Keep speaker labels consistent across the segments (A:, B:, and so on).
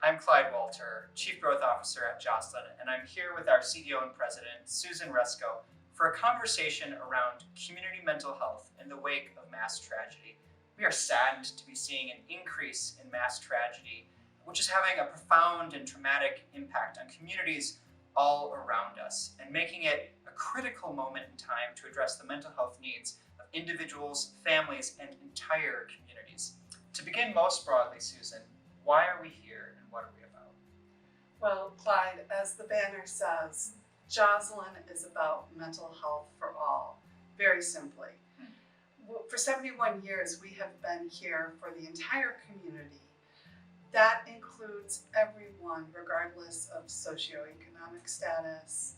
A: I'm Clyde Walter, Chief Growth Officer at Jocelyn, and I'm here with our CEO and President, Susan Resco, for a conversation around community mental health in the wake of mass tragedy. We are saddened to be seeing an increase in mass tragedy, which is having a profound and traumatic impact on communities all around us, and making it a critical moment in time to address the mental health needs of individuals, families, and entire communities. To begin most broadly, Susan, why are we here and what are we about?
B: Well, Clyde, as the banner says, Jocelyn is about mental health for all, very simply. For 71 years, we have been here for the entire community. That includes everyone, regardless of socioeconomic status,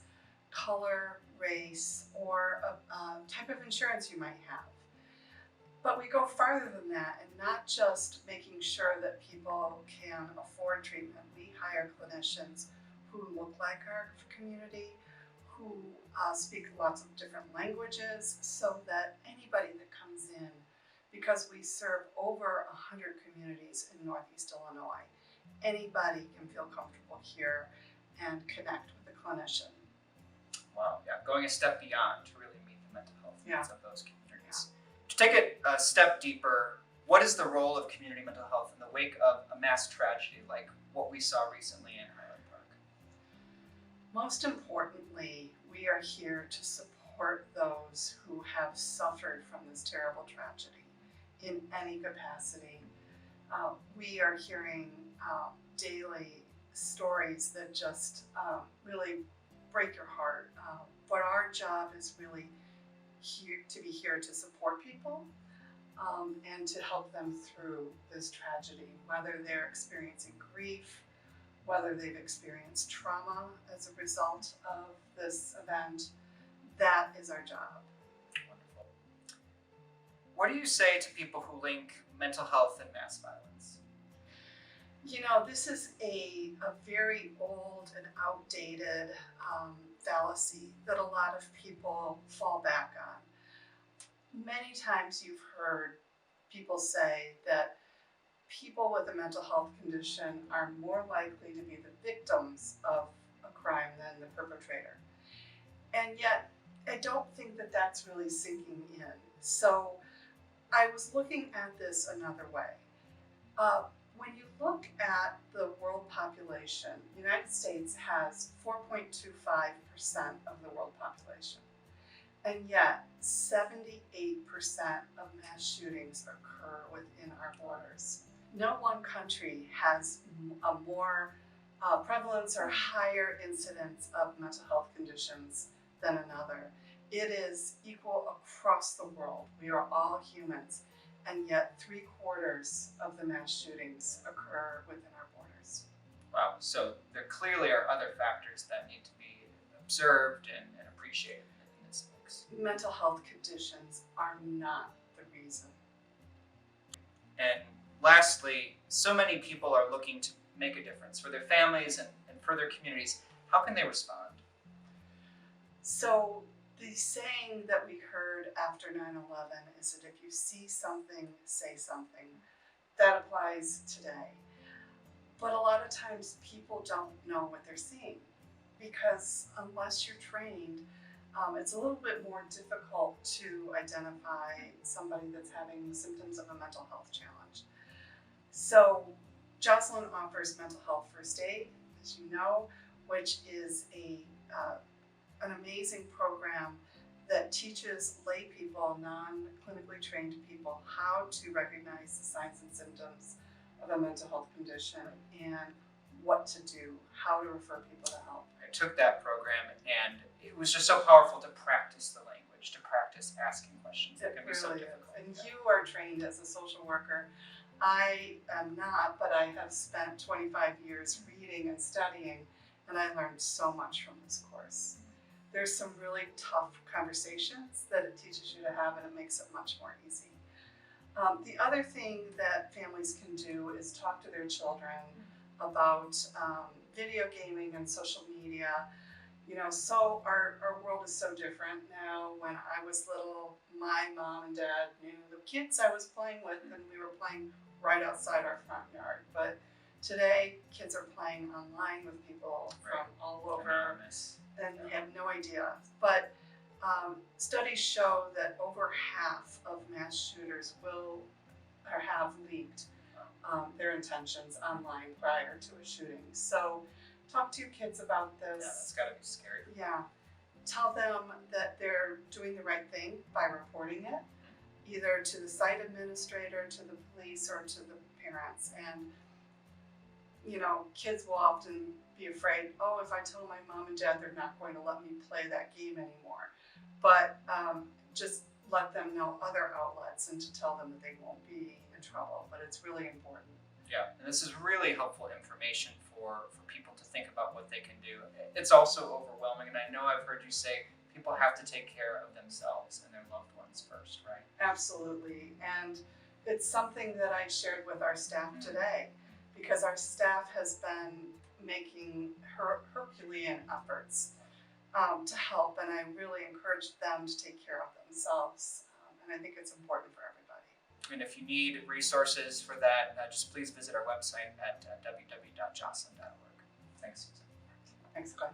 B: color, race, or a type of insurance you might have. But we go farther than that, and not just making sure that people can afford treatment. We hire clinicians who look like our community, who speak lots of different languages, so that anybody that comes in, because we serve over 100 communities in Northeast Illinois, anybody can feel comfortable here and connect with a clinician.
A: Wow, yeah, going a step beyond to really meet the mental health needs
B: Yeah.
A: of those communities. To take it a step deeper, what is the role of community mental health in the wake of a mass tragedy like what we saw recently in Highland Park?
B: Most importantly, we are here to support those who have suffered from this terrible tragedy in any capacity. We are hearing daily stories that just really break your heart. But our job is really to be here to support people and to help them through this tragedy, whether they're experiencing grief, whether they've experienced trauma as a result of this event. That is our job.
A: Wonderful. What do you say to people who link mental health and mass violence?
B: You know, this is a very old and outdated fallacy that a lot of people fall back on. Many times you've heard people say that people with a mental health condition are more likely to be the victims of a crime than the perpetrator. And yet, I don't think that that's really sinking in. So I was looking at this another way. When you look at the world population, the United States has 4.25% of the world population. And yet, 78% of mass shootings occur within our borders. No one country has a more prevalence or higher incidence of mental health conditions than another. It is equal across the world. We are all humans, and yet 3/4 of the mass shootings occur within our borders.
A: Wow, so there clearly are other factors that need to be observed and appreciated in this mix.
B: Mental health conditions are not the reason.
A: And lastly, so many people are looking to make a difference for their families and for their communities. How can they respond?
B: So the saying that we heard after 9/11 is that if you see something, say something. That applies today. But a lot of times people don't know what they're seeing, because unless you're trained, it's a little bit more difficult to identify somebody that's having symptoms of a mental health challenge. So Jocelyn offers mental health first aid, as you know, which is an amazing program that teaches lay people, non-clinically trained people, how to recognize the signs and symptoms of a mental health condition and what to do, how to refer people to help.
A: I took that program and it was just so powerful to practice the language, to practice asking questions that can be so
B: really
A: difficult.
B: is. And you are trained as a social worker. I am not, but I have spent 25 years reading and studying, and I learned so much from this course. There's some really tough conversations that it teaches you to have, and it makes it much more easy. The other thing that families can do is talk to their children about video gaming and social media. You know, so our world is so different now. When I was little, my mom and dad knew the kids I was playing with, and we were playing right outside our front yard. But Today, kids are playing online with people from all over
A: Anonymous.
B: and have no idea. But studies show that over half of mass shooters will or have leaked their intentions online prior to a shooting. So talk to your kids about
A: Yeah,
B: this.
A: that's gotta be scary.
B: Yeah. Tell them that they're doing the right thing by reporting it, either to the site administrator, to the police, or to the parents. And, you know, kids will often be afraid, oh, if I tell my mom and dad, they're not going to let me play that game anymore. But just let them know other outlets and to tell them that they won't be in trouble. But it's really important.
A: Yeah, and this is really helpful information for people to think about what they can do. It's also overwhelming, and I know I've heard you say people have to take care of themselves and their loved ones first, right?
B: Absolutely. And it's something that I shared with our staff today, because our staff has been making Herculean efforts to help, and I really encourage them to take care of themselves. And I think it's important for everybody.
A: And if you need resources for that, just please visit our website at www.jocelyn.org. Thanks, Susan.
B: Thanks, Glenn.